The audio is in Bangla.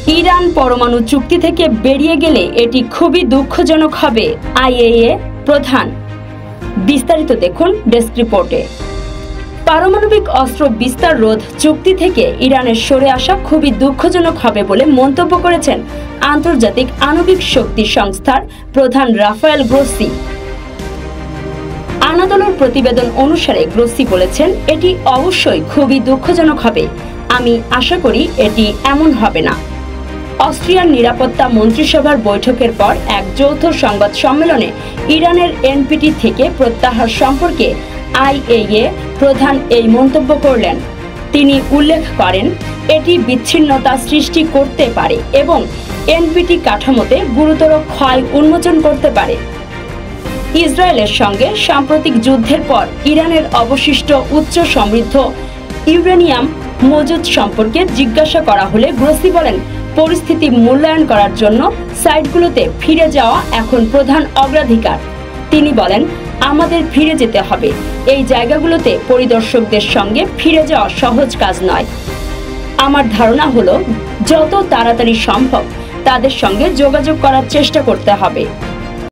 ইরান পরমাণু চুক্তি থেকে বেরিয়ে গেলে এটি খুবই দুঃখজনক হবে, আইএইএ প্রধান। বিস্তারিত দেখুন ডেস্ক রিপোর্টে। পারমাণবিক অস্ত্র বিস্তার রোধ চুক্তি থেকে ইরানের সরে আসা খুবই দুঃখজনক হবে বলে মন্তব্য করেছেন আন্তর্জাতিক আণবিক শক্তি সংস্থার প্রধান রাফায়েল গ্রোসি। আনাদোলোর প্রতিবেদন অনুসারে গ্রোসি বলেছেন, এটি অবশ্যই খুবই দুঃখজনক হবে। আমি আশা করি এটি এমন হবে না। অস্ট্রিয়ার নিরাপত্তা মন্ত্রিসভার বৈঠকের পর এক যৌথ সংবাদ সম্মেলনে ইরানের এনপিটি থেকে প্রত্যাহার সম্পর্কে আইএইএ প্রধান এই মন্তব্য করলেন। তিনি উল্লেখ করেন, এটি বিচ্ছিন্নতা সৃষ্টি করতে পারে এবং এনপিটি কাঠামোতে গুরুতর ক্ষয় উন্মোচন করতে পারে। ইসরায়েলের সঙ্গে সাম্প্রতিক যুদ্ধের পর ইরানের অবশিষ্ট উচ্চ সমৃদ্ধ ইউরেনিয়াম মজুদ সম্পর্কে জিজ্ঞাসা করা হলে গ্রোসি বলেন, পরিস্থিতি মূল্যায়ন করার জন্য সাইটগুলোতে ফিরে যাওয়া এখন প্রধান অগ্রাধিকার। তিনি বলেন, আমাদের ফিরে যেতে হবে। এই জায়গাগুলোতে পরিদর্শকদের সঙ্গে ফিরে যাওয়া সহজ কাজ নয়। আমার ধারণা হলো যত তাড়াতাড়ি সম্ভব তাদের সঙ্গে যোগাযোগ করার চেষ্টা করতে হবে।